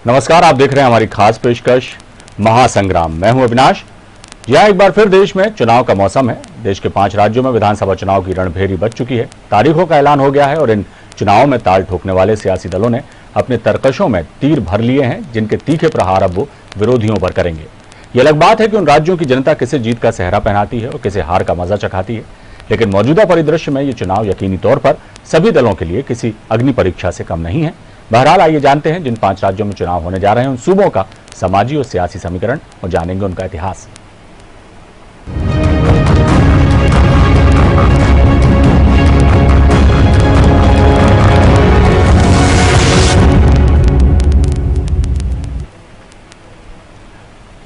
नमस्कार, आप देख रहे हैं हमारी खास पेशकश महासंग्राम। मैं हूं अविनाश। यह एक बार फिर देश में चुनाव का मौसम है। देश के 5 राज्यों में विधानसभा चुनाव की रणभेरी बज चुकी है। तारीखों का ऐलान हो गया है और इन चुनावों में ताल ठोकने वाले सियासी दलों ने अपने तरकशों में तीर भर लिए हैं, जिनके तीखे प्रहार अब वो विरोधियों पर करेंगे। ये अलग बात है कि उन राज्यों की जनता किसे जीत का सेहरा पहनाती है और किसे हार का मजा चखाती है, लेकिन मौजूदा परिदृश्य में ये चुनाव यकीनी तौर पर सभी दलों के लिए किसी अग्नि परीक्षा से कम नहीं है। बहरहाल आइए जानते हैं जिन 5 राज्यों में चुनाव होने जा रहे हैं उन सूबों का समाजी और सियासी समीकरण और जानेंगे उनका इतिहास।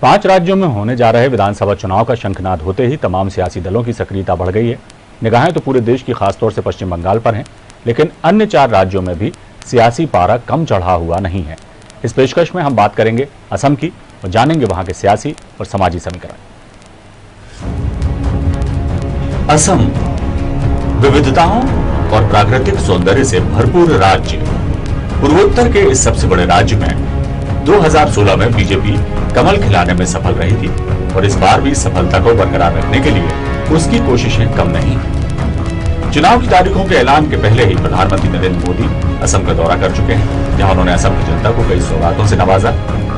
पांच राज्यों में होने जा रहे विधानसभा चुनाव का शंखनाद होते ही तमाम सियासी दलों की सक्रियता बढ़ गई है। निगाहें तो पूरे देश की खासतौर से पश्चिम बंगाल पर हैं, लेकिन अन्य 4 राज्यों में भी सियासी पारा कम चढ़ा हुआ नहीं है। इस पेशकश में हम बात करेंगे असम की और जानेंगे वहां के सियासी और समाजी समीकरण। असम विविधताओं और प्राकृतिक सौंदर्य से भरपूर राज्य। पूर्वोत्तर के इस सबसे बड़े राज्य में 2016 में बीजेपी कमल खिलाने में सफल रही थी और इस बार भी सफलता को बरकरार रखने के लिए उसकी कोशिशें कम नहीं। चुनाव की तारीखों के ऐलान के पहले ही प्रधानमंत्री नरेंद्र मोदी असम का दौरा कर चुके हैं, जहां उन्होंने असम की जनता को कई सौगातों से नवाजा।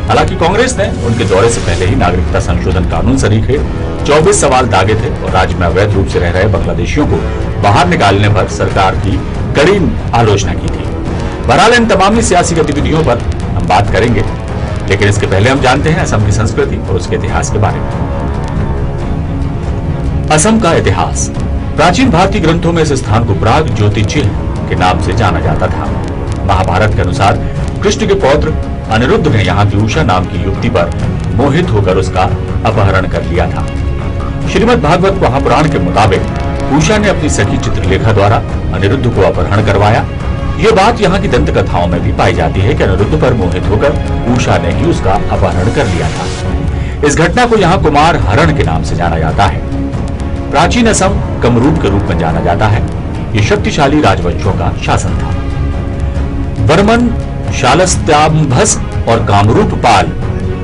हालांकि कांग्रेस ने उनके दौरे से पहले ही नागरिकता संशोधन कानून सरीखे 24 सवाल दागे थे और राज्य में अवैध रूप से रह रहे बांग्लादेशियों को बाहर निकालने पर सरकार की कड़ी आलोचना की थी। बहरहाल इन तमाम सियासी गतिविधियों पर हम बात करेंगे, लेकिन इसके पहले हम जानते हैं असम की संस्कृति और उसके इतिहास के बारे में। असम का इतिहास। प्राचीन भारतीय ग्रंथों में इस स्थान को प्राग ज्योतिचिह्न के नाम से जाना जाता था। महाभारत के अनुसार कृष्ण के पौत्र अनिरुद्ध ने यहाँ की उषा नाम की युवती पर मोहित होकर उसका अपहरण कर लिया था। श्रीमद् भागवत महापुराण के मुताबिक उषा ने अपनी सखी चित्रलेखा द्वारा अनिरुद्ध को अपहरण करवाया। ये बात यहाँ की दंत कथाओं में भी पाई जाती है कि अनिरुद्ध पर मोहित होकर उषा ने ही उसका अपहरण कर लिया था। इस घटना को यहाँ कुमार हरण के नाम से जाना जाता है। प्राचीन असम कमरूप के रूप में जाना जाता है। ये शक्तिशाली राजवंशों का शासन था। वर्मन, शालस्त्याम्भस और कामरूप पाल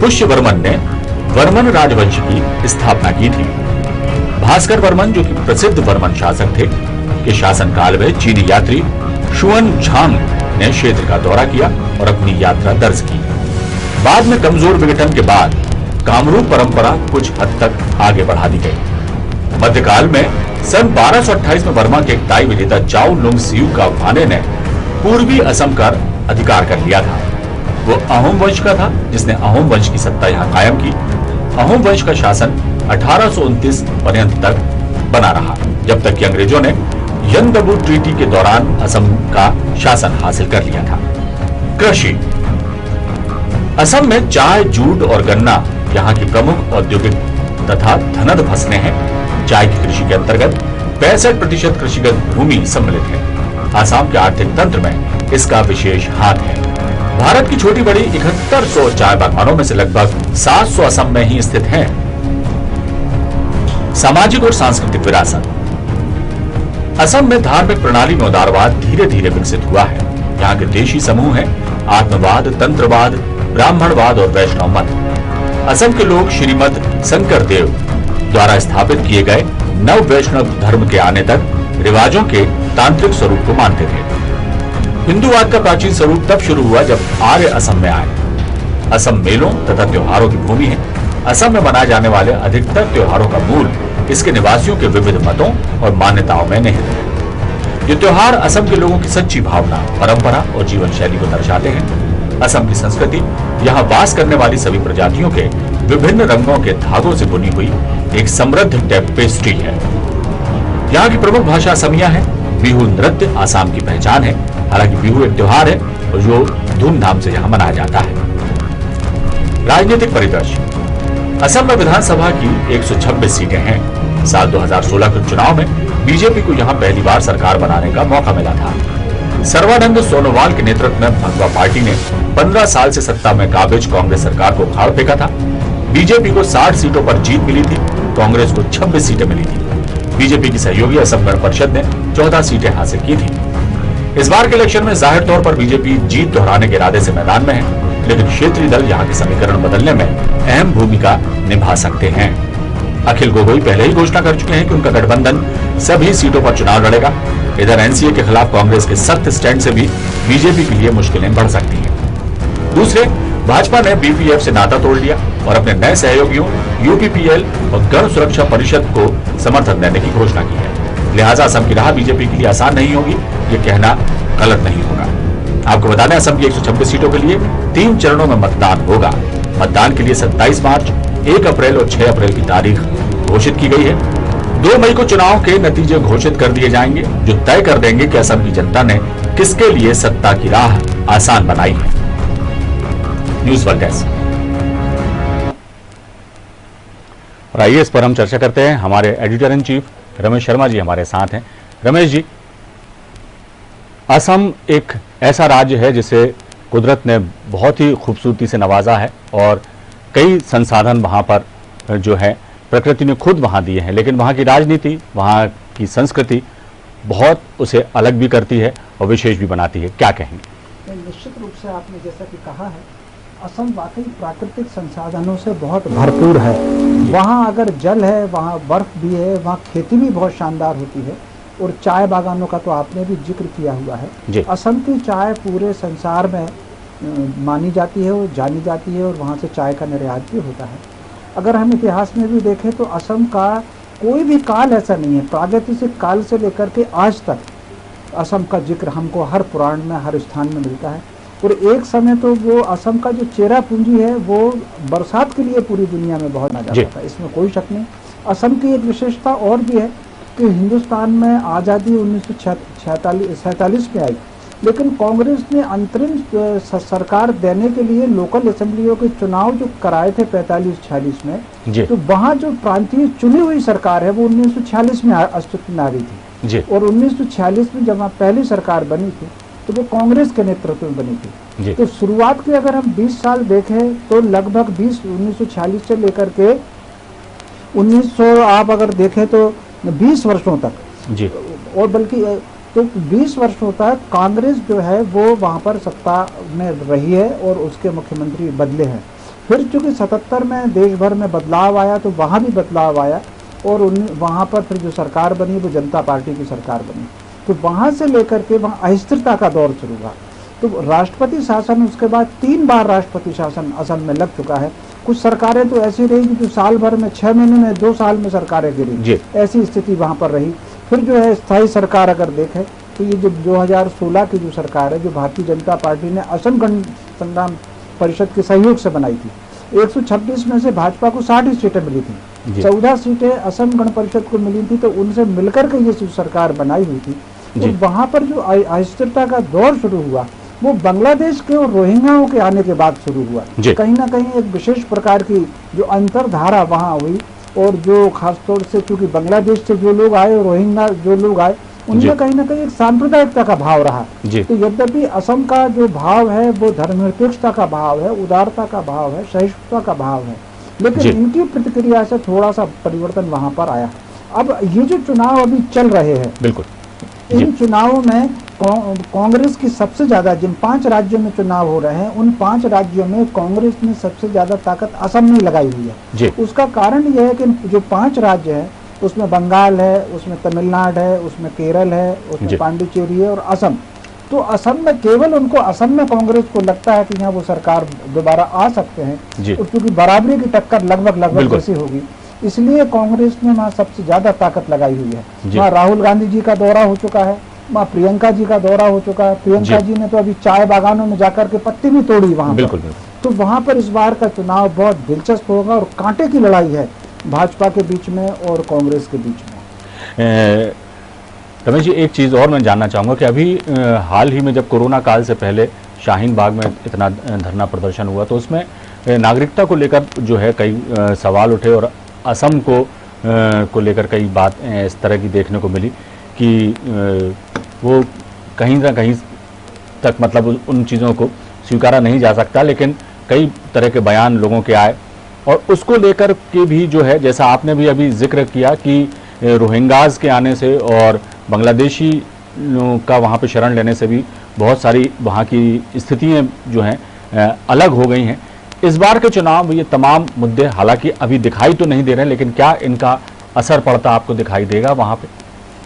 पुष्यवर्मन ने वर्मन राजवंश की स्थापना की थी। भास्कर वर्मन, जो कि प्रसिद्ध वर्मन शासक थे, के शासनकाल में चीनी यात्री शुअन झांग ने क्षेत्र का दौरा किया और अपनी यात्रा दर्ज की। बाद में कमजोर विघटन के बाद कामरूप परंपरा कुछ हद तक आगे बढ़ा दी गई। मध्यकाल में सन 1228 में बर्मा के एक ताई विजेता चाउ लुंग सियू का वाने ने पूर्वी असम का अधिकार कर लिया था। वो अहोम वंश का था, जिसने अहोम वंश की सत्ता यहाँ कायम की। अहोम वंश का शासन 1829 पर्यंत तक बना रहा, जब तक कि अंग्रेजों ने यंगबू ट्रीटी के दौरान असम का शासन हासिल कर लिया था। कृषि। असम में चाय, जूट और गन्ना यहाँ की प्रमुख औद्योगिक तथा धनद फसलें हैं। चाय की कृषि के अंतर्गत 65% कृषिगत भूमि सम्मिलित है। आसाम के आर्थिक तंत्र में इसका विशेष हाथ है। भारत की छोटी बड़ी 7100 चाय बागवानों में से लगभग 700 असम में ही स्थित हैं। सामाजिक और सांस्कृतिक विरासत। असम में धार्मिक प्रणाली में उदारवाद धीरे धीरे विकसित हुआ है। यहाँ के देशी समूह हैं आत्मवाद, तंत्रवाद, ब्राह्मणवाद और वैष्णव मत। असम के लोग श्रीमद शंकर देव द्वारा स्थापित किए गए नव वैष्णव धर्म के आने तक रिवाजों के तांत्रिक स्वरूप को मानते थे। हिंदूवाद का प्राचीन स्वरूप तब शुरू हुआ जब आर्य असम में आए। असम मेलों तथा त्योहारों की भूमि है। असम में मनाए जाने वाले अधिकतर त्योहारों का मूल इसके निवासियों के विविध मतों और मान्यताओं में निहित है। ये त्योहार असम के लोगों की सच्ची भावना, परंपरा और जीवन शैली को दर्शाते हैं। असम की संस्कृति यहाँ वास करने वाली सभी प्रजातियों के विभिन्न रंगों के धागों से बुनी हुई एक समृद्ध टेपेस्ट्री है। यहाँ की प्रमुख भाषा असमिया है। बिहू नृत्य आसाम की पहचान है। हालांकि बिहू एक त्योहार है और जो धूमधाम से यहाँ मनाया जाता है। राजनीतिक परिदृश्य। असम में विधानसभा की 126 सीटें हैं। साल 2016 के चुनाव में बीजेपी को यहाँ पहली बार सरकार बनाने का मौका मिला था। सर्बानंद सोनोवाल के नेतृत्व में भाजपा पार्टी ने 15 साल से सत्ता में काबिज कांग्रेस सरकार को उखाड़ फेंका था। बीजेपी को 60 सीटों पर जीत मिली थी, कांग्रेस को 26 सीटें मिली थी। बीजेपी की सहयोगी असम गण परिषद ने 14 सीटें हासिल की थी। इस बार के इलेक्शन में जाहिर तौर पर बीजेपी जीत दोहराने के इरादे से मैदान में है। लेकिन क्षेत्रीय दल यहाँ के समीकरण बदलने में अहम भूमिका निभा सकते हैं। अखिल गोगोई पहले ही घोषणा कर चुके हैं कि उनका गठबंधन सभी सीटों पर चुनाव लड़ेगा। इधर एनसीए के खिलाफ कांग्रेस के सख्त स्टैंड से भी बीजेपी के लिए मुश्किलें बढ़ सकती हैं। दूसरे, भाजपा ने बीपीएफ से नाता तोड़ लिया और अपने नए सहयोगियों यूपीपीएल और गण सुरक्षा परिषद को समर्थन देने की घोषणा की है। लिहाजा असम की राह बीजेपी के लिए आसान नहीं होगी, ये कहना गलत नहीं होगा। आपको बता दें, असम की 126 सीटों के लिए 3 चरणों में मतदान होगा। मतदान के लिए 27 मार्च, 1 अप्रैल और 6 अप्रैल की तारीख घोषित की गई है। 2 मई को चुनाव के नतीजे घोषित कर दिए जाएंगे, जो तय कर देंगे कि असम की जनता ने किसके लिए सत्ता की राह आसान बनाई है। News world desk. और आइए इस पर हम चर्चा करते हैं। हमारे editor in chief Ramesh Sharma ji हमारे साथ हैं। रमेश जी, असम एक ऐसा राज्य है जिसे कुदरत ने बहुत ही खूबसूरती से नवाजा है और कई संसाधन वहाँ पर जो है प्रकृति ने खुद वहाँ दिए हैं, लेकिन वहाँ की राजनीति, वहाँ की संस्कृति बहुत उसे अलग भी करती है और विशेष भी बनाती है। क्या कहेंगे? निश्चित रूप से आपने जैसा कि कहा है, असम वाकई प्राकृतिक संसाधनों से बहुत भरपूर है। वहाँ अगर जल है, वहाँ बर्फ भी है, वहाँ खेती भी बहुत शानदार होती है और चाय बागानों का तो आपने भी जिक्र किया हुआ है। असम की चाय पूरे संसार में मानी जाती है और जानी जाती है और वहाँ से चाय का निर्यात भी होता है। अगर हम इतिहास में भी देखें तो असम का कोई भी काल ऐसा नहीं है, प्रागैतिहासिक काल से लेकर के आज तक असम का जिक्र हमको हर पुराण में, हर स्थान में मिलता है। और एक समय तो वो असम का जो चेरा पूंजी है वो बरसात के लिए पूरी दुनिया में बहुत जाता था, इसमें कोई शक नहीं। असम की एक विशेषता और भी है कि हिंदुस्तान में आज़ादी 1947 में आई, लेकिन कांग्रेस ने अंतरिम सरकार देने के लिए लोकल असेंबलियों के चुनाव जो कराए थे 45-46 में, तो वहाँ जो प्रांतीय चुनी हुई सरकार है वो 1946 में अस्तित्व में आ गई थी। और 1946 में जब पहली सरकार बनी थी तो वो कांग्रेस के नेतृत्व में बनी थी। तो शुरुआत की अगर हम 20 साल देखें तो लगभग 1946 से लेकर के 1900 आप अगर देखें तो 20 वर्षों तक और बल्कि तो 20 वर्षों तक कांग्रेस जो है वो वहाँ पर सत्ता में रही है और उसके मुख्यमंत्री बदले हैं। फिर चूंकि 77 में देश भर में बदलाव आया तो वहाँ भी बदलाव आया और वहाँ पर फिर जो सरकार बनी वो जनता पार्टी की सरकार बनी। तो वहाँ से लेकर के वहाँ अस्थिरता का दौर शुरू हुआ। तो राष्ट्रपति शासन, उसके बाद 3 बार राष्ट्रपति शासन असम में लग चुका है। कुछ सरकारें तो ऐसी रही जो साल भर में 6 महीने में 2 साल में सरकारें गिरी, ऐसी स्थिति वहाँ पर रही। फिर जो है स्थायी सरकार अगर देखें तो ये जो 2016 की जो सरकार है, जो भारतीय जनता पार्टी ने असम गण संग्राम परिषद के सहयोग से बनाई थी, 126 में से भाजपा को 60 सीटें मिली थी, 14 सीटें असम गण परिषद को मिली थी। तो उनसे मिलकर के ये सरकार बनाई हुई थी। तो वहाँ पर जो अस्थिरता का दौर शुरू हुआ वो बांग्लादेश के और रोहिंग्याओं के आने के बाद शुरू हुआ। कहीं ना कहीं एक विशेष प्रकार की जो अंतरधारा वहाँ हुई और जो खासतौर से क्योंकि बांग्लादेश से जो लोग आए और रोहिंग्या जो लोग आए उनमें कहीं ना कहीं एक सांप्रदायिकता का भाव रहा। तो यद्यपि असम का जो भाव है वो धर्मनिरपेक्षता का भाव है, उदारता का भाव है, सहिष्णुता का भाव है, लेकिन इनकी प्रतिक्रिया से थोड़ा सा परिवर्तन वहाँ पर आया। अब ये जो चुनाव अभी चल रहे हैं, बिल्कुल इन चुनावों में कांग्रेस की सबसे ज्यादा, जिन 5 राज्यों में चुनाव हो रहे हैं उन 5 राज्यों में कांग्रेस ने सबसे ज्यादा ताकत असम में लगाई हुई है। उसका कारण यह है कि जो 5 राज्य हैं उसमें बंगाल है, उसमें तमिलनाडु है, उसमें केरल है, उसमें पांडिचेरी है और असम। तो असम में केवल उनको, असम में कांग्रेस को लगता है कि यहाँ वो सरकार दोबारा आ सकते हैं, क्योंकि बराबरी की टक्कर लगभग जैसी होगी, इसलिए कांग्रेस ने वहाँ सबसे ज्यादा ताकत लगाई हुई है। वहाँ राहुल गांधी जी का दौरा हो चुका है, वहाँ प्रियंका जी का दौरा हो चुका है। प्रियंका जी ने तो अभी चाय बागानों में जाकर के पत्ती भी तोड़ी वहाँ पर। तो वहाँ पर इस बार का चुनाव बहुत दिलचस्प होगा और कांटे की लड़ाई है भाजपा के बीच में और कांग्रेस के बीच में। रमेश जी, एक चीज़ और मैं जानना चाहूँगा कि अभी हाल ही में जब कोरोना काल से पहले शाहीन बाग में इतना धरना प्रदर्शन हुआ तो उसमें नागरिकता को लेकर जो है कई सवाल उठे और असम को लेकर कई बात इस तरह की देखने को मिली कि वो कहीं ना कहीं तक मतलब उन चीज़ों को स्वीकारा नहीं जा सकता, लेकिन कई तरह के बयान लोगों के आए और उसको लेकर के भी जो है, जैसा आपने भी अभी जिक्र किया कि रोहिंग्याज के आने से और बांग्लादेशी का वहाँ पे शरण लेने से भी बहुत सारी वहाँ की स्थितियाँ जो हैं अलग हो गई हैं। इस बार के चुनाव में ये तमाम मुद्दे हालांकि अभी दिखाई तो नहीं दे रहे, लेकिन क्या इनका असर पड़ता आपको दिखाई देगा वहां पे?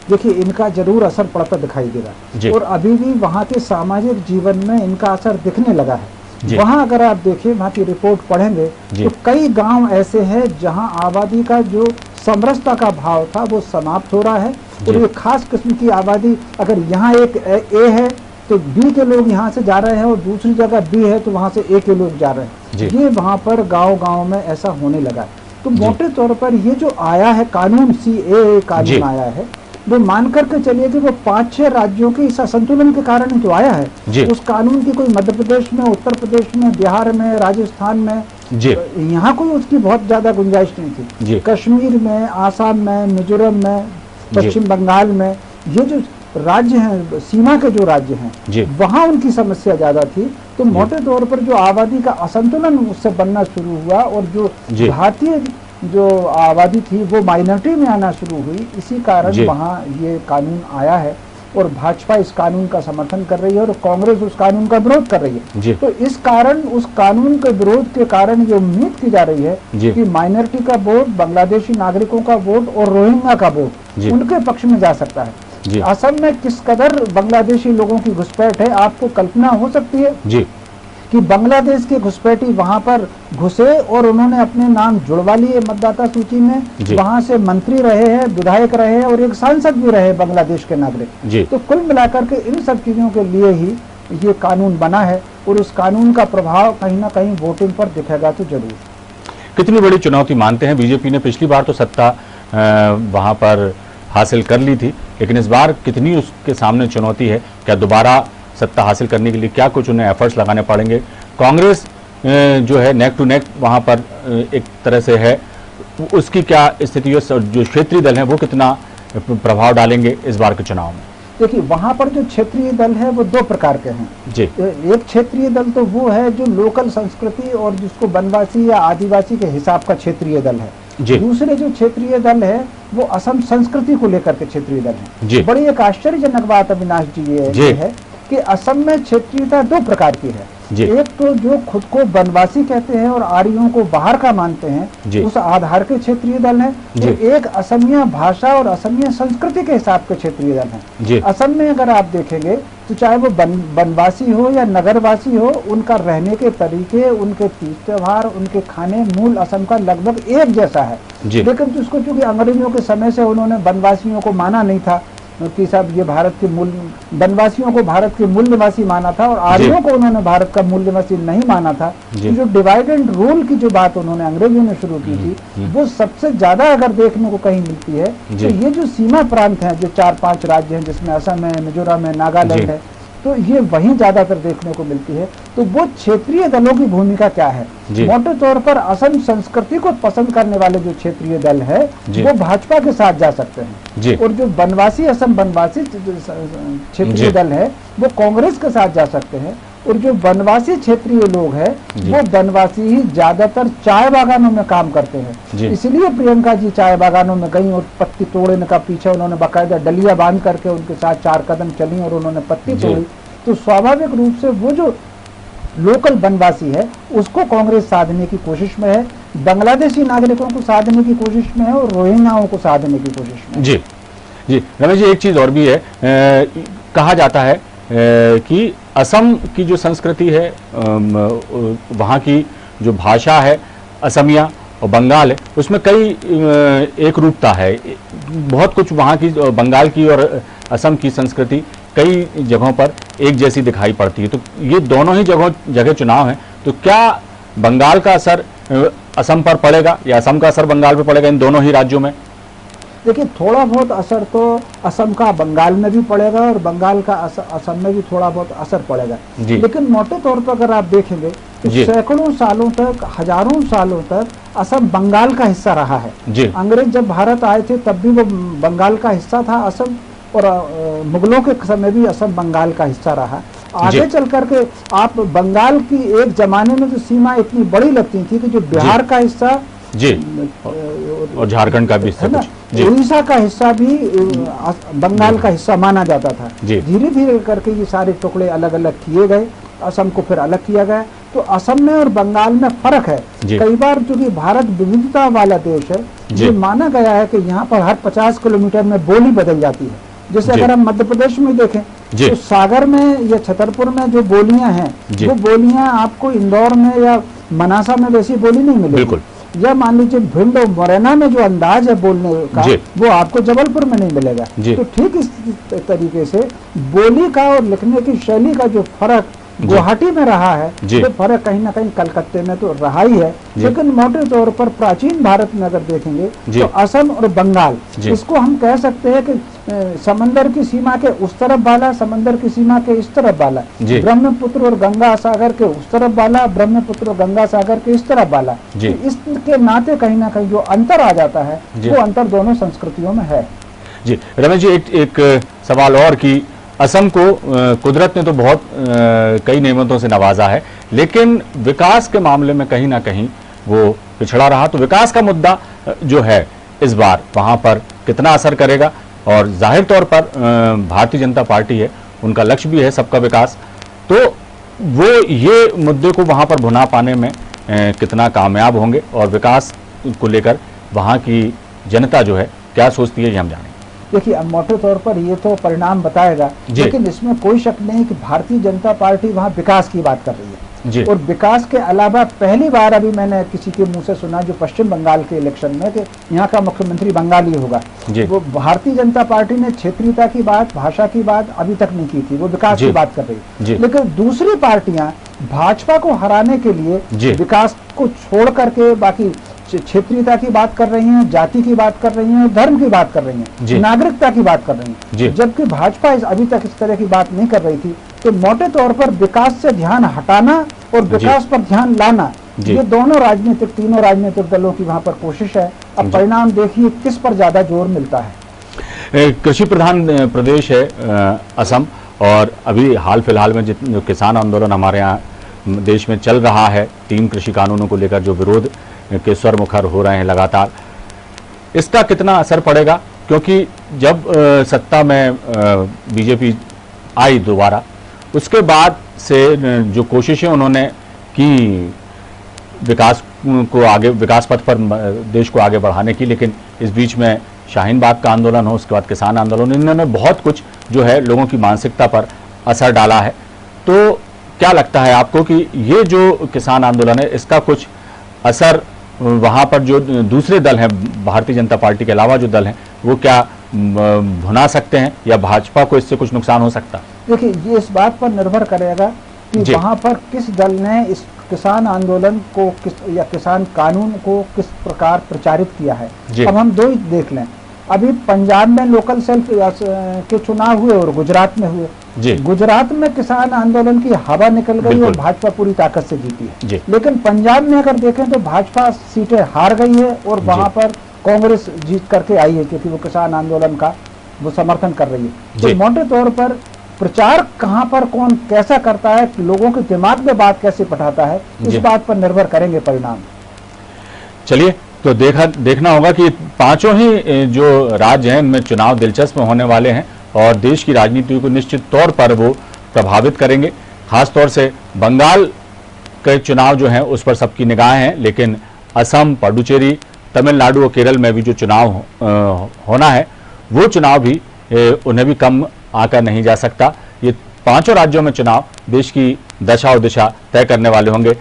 देखिए, इनका जरूर असर पड़ता दिखाई दे जी। रहा है, और अभी भी वहाँ के सामाजिक जीवन में इनका असर दिखने लगा जी। है। वहाँ अगर आप देखिए, वहाँ की रिपोर्ट पढ़ेंगे जी। तो कई गांव ऐसे हैं जहाँ आबादी का जो समरसता का भाव था वो समाप्त हो रहा है, और जी। ये खास किस्म की आबादी, अगर यहाँ एक ए है तो बी के लोग यहाँ से जा रहे हैं, और दूसरी जगह बी है तो वहाँ से ए के लोग जा रहे जी। हैं। ये वहाँ पर गांव-गांव में ऐसा होने लगा है। तो जी। मोटे तौर पर ये जो आया है कानून, CAA जी। कानून आया है, वो मान करके चलिए कि वो 5-6 राज्यों के इस असंतुलन के कारण ही तो आया जी। है। उस कानून की कोई मध्य प्रदेश में, उत्तर प्रदेश में, बिहार में, राजस्थान में, जी। यहाँ कोई उसकी बहुत ज्यादा गुंजाइश नहीं जी। थी। कश्मीर में, आसाम में, मिजोरम में, पश्चिम बंगाल में, ये जो राज्य हैं, सीमा के जो राज्य जी। हैं, वहाँ उनकी समस्या ज्यादा थी। तो मोटे तौर पर जो आबादी का असंतुलन उससे बनना शुरू हुआ, और जो जी। भारतीय जो आबादी थी वो माइनॉरिटी में आना शुरू हुई। इसी जी। कारण वहाँ ये कानून आया है, और भाजपा इस कानून का समर्थन कर रही है, और कांग्रेस उस कानून का विरोध कर रही है। जी। तो इस कारण, उस कानून के विरोध के कारण ये उम्मीद की जा रही है जी। कि माइनॉरिटी का वोट, बांग्लादेशी नागरिकों का वोट और रोहिंग्या का वोट जी। उनके पक्ष में जा सकता है। जी। असम में किस कदर बांग्लादेशी लोगों की घुसपैठ है, आपको कल्पना हो सकती है जी। कि बांग्लादेश के घुसपैठी वहां पर घुसे और उन्होंने अपने नाम जुड़वा लिए मतदाता सूची में। जी। वहां से मंत्री रहे हैं, विधायक रहे हैं, और एक सांसद भी रहे बांग्लादेश के नागरिक। जी। तो कुल मिलाकर के इन सब चीजों के लिए ही ये कानून बना है, और उस कानून का प्रभाव कहीं ना कहीं वोटिंग पर दिखेगा तो जरूर। कितनी बड़ी चुनौती मानते हैं? बीजेपी ने पिछली बार तो सत्ता वहां पर हासिल कर ली थी, लेकिन इस बार कितनी उसके सामने चुनौती है? क्या दोबारा सत्ता हासिल करने के लिए क्या कुछ उन्हें एफर्ट्स लगाने पड़ेंगे? कांग्रेस जो है नेक टू नेक वहां पर एक तरह से है, उसकी क्या स्थिति है? जो क्षेत्रीय दल है वो कितना प्रभाव डालेंगे इस बार के चुनाव में? देखिए, वहां पर जो क्षेत्रीय दल है वो 2 प्रकार के हैं। जी। एक क्षेत्रीय दल तो वो है जो लोकल संस्कृति और जिसको वनवासी या आदिवासी के हिसाब का क्षेत्रीय दल है। जी। दूसरे जो क्षेत्रीय दल है वो असम संस्कृति को लेकर के क्षेत्रीय दल है। जी। बड़ी एक आश्चर्यजनक बात अविनाश जी ये है कि असम में क्षेत्रीयता 2 प्रकार की है। जी। एक तो जो खुद को वनवासी कहते हैं और आर्यों को बाहर का मानते हैं, उस आधार के क्षेत्रीय दल है। और एक असमिया भाषा और असमिया संस्कृति के हिसाब के क्षेत्रीय दल है। असम में अगर आप देखेंगे तो चाहे वो वनवासी हो या नगरवासी हो, उनका रहने के तरीके, उनके तीज त्योहार, उनके खाने मूल असम का लगभग एक जैसा है। लेकिन उसको चूंकि अंग्रेजों के समय से उन्होंने वनवासियों को माना नहीं था कि साहब ये भारत के मूल, वनवासियों को भारत के मूल निवासी माना था, और आर्यों को उन्होंने भारत का मूल निवासी नहीं माना था। जो डिवाइड एंड रूल की जो बात उन्होंने अंग्रेजों ने शुरू की थी, वो सबसे ज्यादा अगर देखने को कहीं मिलती है तो ये जो सीमा प्रांत हैं, जो 4-5 राज्य हैं जिसमें असम है, मिजोरम है, नागालैंड है, तो ये वहीं ज्यादातर देखने को मिलती है। तो वो क्षेत्रीय दलों की भूमिका क्या है? मोटे तौर पर असम संस्कृति को पसंद करने वाले जो क्षेत्रीय दल है वो भाजपा के साथ जा सकते हैं, और जो वनवासी असम वनवासी क्षेत्रीय दल है वो कांग्रेस के साथ जा सकते हैं। और जो वनवासी क्षेत्रीय लोग हैं वो वनवासी ही ज्यादातर चाय बागानों में काम करते हैं। इसलिए प्रियंका जी चाय बागानों में गई और पत्ती तोड़ने का पीछे उन्होंने बाकायदा डलिया बांध करके उनके साथ 4 कदम चली और उन्होंने पत्ती तोड़ी। तो स्वाभाविक रूप से वो जो लोकल वनवासी है उसको कांग्रेस साधने की कोशिश में है, बांग्लादेशी नागरिकों को साधने की कोशिश में है, और रोहिंग्याओं को साधने की कोशिश में है। जी जी रमेश जी, एक चीज और भी है, कहा जाता है कि असम की जो संस्कृति है, वहाँ की जो भाषा है असमिया और बंगाल है, उसमें कई एक रूपता है, बहुत कुछ वहाँ की बंगाल की और असम की संस्कृति कई जगहों पर एक जैसी दिखाई पड़ती है। तो ये दोनों ही जगह चुनाव हैं, तो क्या बंगाल का असर असम पर पड़ेगा या असम का असर बंगाल पर पड़ेगा, इन दोनों ही राज्यों में? देखिए, थोड़ा बहुत असर तो असम का बंगाल में भी पड़ेगा और बंगाल का असम में भी थोड़ा बहुत असर पड़ेगा। लेकिन मोटे तौर पर अगर आप देखेंगे तो सैकड़ों सालों तक, हजारों सालों तक असम बंगाल का हिस्सा रहा है। अंग्रेज जब भारत आए थे तब भी वो बंगाल का हिस्सा था असम, और मुगलों के समय भी असम बंगाल का हिस्सा रहा। आगे चल करके आप बंगाल की एक जमाने में जो सीमा इतनी बड़ी लगती थी कि जो बिहार का हिस्सा और झारखंड का भी हिस्सा, उड़ीसा का हिस्सा भी बंगाल का हिस्सा माना जाता था। धीरे धीरे करके ये सारे टुकड़े अलग अलग किए गए, असम को फिर अलग किया गया। तो असम में और बंगाल में फर्क है। जी। कई बार चूंकि भारत विविधता वाला देश है, जी। ये माना गया है कि यहाँ पर हर 50 किलोमीटर में बोली बदल जाती है। जैसे जी। अगर हम मध्य प्रदेश में देखें जी। तो सागर में या छतरपुर में जो बोलियां हैं, जी। वो बोलियां आपको इंदौर में या मनासा में वैसी बोली नहीं मिलेगी। बिल्कुल। या मान लीजिए भिंड और मुरैना में जो अंदाज है बोलने का, जी। वो आपको जबलपुर में नहीं मिलेगा। जी। तो ठीक इस तरीके से बोली का और लिखने की शैली का जो फर्क गुवाहाटी में रहा है, जी। वो फर्क कहीं ना कहीं कलकत्ते में तो रहा ही है। जी। लेकिन मोटे तौर पर प्राचीन भारत में अगर देखेंगे जी। तो असम और बंगाल, जी। इसको हम कह सकते हैं कि समंदर की सीमा के उस तरफ वाला, समंदर की सीमा के इस तरफ वाला, जी। ब्रह्मपुत्र और गंगा सागर के उस तरफ वाला, ब्रह्मपुत्र और गंगा सागर के इस तरफ वाला। जी। तो इसके नाते कहीं ना कहीं जो अंतर आ जाता है, जी। वो अंतर दोनों संस्कृतियों में है। जी रमेश जी, एक सवाल और कि असम को कुदरत ने तो बहुत कई नेमतों से नवाजा है, लेकिन विकास के मामले में कहीं ना कहीं वो पिछड़ा रहा। तो विकास का मुद्दा जो है इस बार वहां पर कितना असर करेगा? और जाहिर तौर पर भारतीय जनता पार्टी है, उनका लक्ष्य भी है सबका विकास, तो वो ये मुद्दे को वहां पर भुना पाने में कितना कामयाब होंगे और विकास को लेकर वहां की जनता जो है क्या सोचती है, ये हम जानेंगे। देखिए, अब मोटे तौर पर ये तो परिणाम बताएगा, जी। लेकिन इसमें कोई शक नहीं कि भारतीय जनता पार्टी वहाँ विकास की बात कर रही है। जी। और विकास के अलावा पहली बार अभी मैंने किसी के मुंह से सुना, जो पश्चिम बंगाल के इलेक्शन में, कि यहाँ का मुख्यमंत्री बंगाली होगा। जी। वो भारतीय जनता पार्टी ने क्षेत्रीयता की बात, भाषा की बात अभी तक नहीं की थी, वो विकास जी। की बात कर रही जी। है। लेकिन दूसरी पार्टियां भाजपा को हराने के जी। लिए विकास को छोड़ करके बाकी क्षेत्रीयता की बात कर रही हैं, जाति की बात कर रही हैं, धर्म की बात कर रही जी। हैं, नागरिकता की बात कर रही जी। हैं। जबकि भाजपा अभी तक इस तरह की बात नहीं कर रही थी। तो मोटे तौर पर विकास से ध्यान हटाना और विकास पर ध्यान लाना, जी। ये तीनों राजनीतिक दलों की वहां पर कोशिश है। अब जी। परिणाम देखिए किस पर ज्यादा जोर मिलता है। कृषि प्रधान प्रदेश है असम, और अभी हाल फिलहाल में जो किसान आंदोलन हमारे यहाँ देश में चल रहा है, 3 कृषि कानूनों को लेकर जो विरोध के स्वर मुखर हो रहे हैं लगातार, इसका कितना असर पड़ेगा? क्योंकि जब सत्ता में बीजेपी आई दोबारा, उसके बाद से जो कोशिशें उन्होंने की विकास पथ पर देश को आगे बढ़ाने की, लेकिन इस बीच में शाहीन बाग का आंदोलन हो, उसके बाद किसान आंदोलन, इन्होंने बहुत कुछ जो है लोगों की मानसिकता पर असर डाला है। तो क्या लगता है आपको कि ये जो किसान आंदोलन है, इसका कुछ असर वहां पर जो दूसरे दल हैं, भारतीय जनता पार्टी के अलावा जो दल हैं, वो क्या भुना सकते हैं, या भाजपा को इससे कुछ नुकसान हो सकता है? देखिए, ये इस बात पर निर्भर करेगा कि जी। वहां पर किस दल ने इस किसान आंदोलन को या किसान कानून को किस प्रकार प्रचारित किया है। जी। अब हम दो ही देख लें। अभी पंजाब में लोकल सेल्फ के चुनाव हुए और गुजरात में हुए। जी। गुजरात में किसान आंदोलन की हवा निकल गई और बिल्कुल। भाजपा पूरी ताकत से जीती है। जी। लेकिन पंजाब में अगर देखें तो भाजपा सीटें हार गई है और वहां जी। पर कांग्रेस जीत करके आई है, क्योंकि वो किसान आंदोलन का वो समर्थन कर रही है। जी। तो मोटे तौर पर प्रचार कहां पर कौन कैसा करता है, लोगों के दिमाग में बात कैसे पठाता है, इस जी। बात पर निर्भर करेंगे परिणाम। चलिए, तो देखना होगा कि पांचों ही जो राज्य हैं, इनमें चुनाव दिलचस्प होने वाले हैं और देश की राजनीति को निश्चित तौर पर वो प्रभावित करेंगे। खासतौर से बंगाल के चुनाव जो हैं उस पर सबकी निगाहें हैं, लेकिन असम, पुडुचेरी, तमिलनाडु और केरल में भी जो चुनाव होना है, वो चुनाव भी उन्हें भी कम आकर नहीं जा सकता। ये पांचों राज्यों में चुनाव देश की दशा और दिशा तय करने वाले होंगे।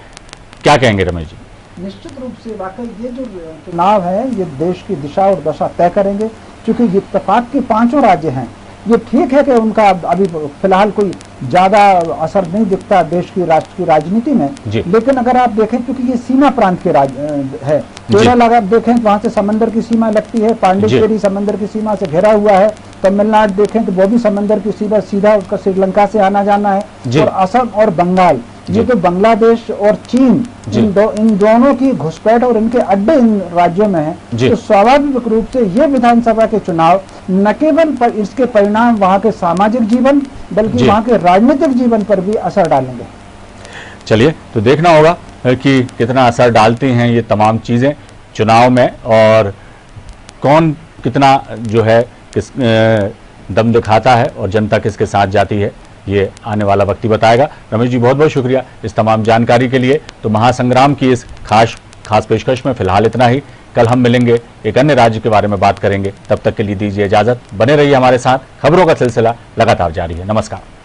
क्या कहेंगे रमेश जी? निश्चित रूप से वाकई ये जो चुनाव है, ये देश की दिशा और दशा तय करेंगे। क्योंकि ये इत्तेफाक के पांचों राज्य हैं, ये ठीक है कि उनका अभी फिलहाल कोई ज्यादा असर नहीं दिखता देश की राष्ट्र की राजनीति में। लेकिन अगर आप देखें, क्योंकि ये सीमा प्रांत के राज्य है, केरल अगर देखें तो वहां से समंदर की सीमा लगती है, पांडिचेरी समंदर की सीमा से घिरा हुआ है। तमिलनाडु देखें तो वो भी समंदर की सीमा, सीधा उसका श्रीलंका से आना जाना है। और असम और बंगाल, ये तो बांग्लादेश और चीन, इन दोनों की घुसपैठ और इनके अड्डे इन राज्यों में हैं। तो स्वाभाविक रूप से ये विधानसभा के चुनाव न केवल पर इसके परिणाम वहां के सामाजिक जीवन, बल्कि वहां के राजनीतिक जीवन पर भी असर डालेंगे। चलिए, तो देखना होगा कि कितना असर डालती हैं ये तमाम चीजें चुनाव में, और कौन कितना जो है किस दम दिखाता है और जनता किसके साथ जाती है, ये आने वाला वक्त ही बताएगा। रमेश जी, बहुत बहुत शुक्रिया इस तमाम जानकारी के लिए। तो महासंग्राम की इस खास पेशकश में फिलहाल इतना ही। कल हम मिलेंगे, एक अन्य राज्य के बारे में बात करेंगे। तब तक के लिए दीजिए इजाजत। बने रहिए हमारे साथ। खबरों का सिलसिला लगातार जारी है। नमस्कार।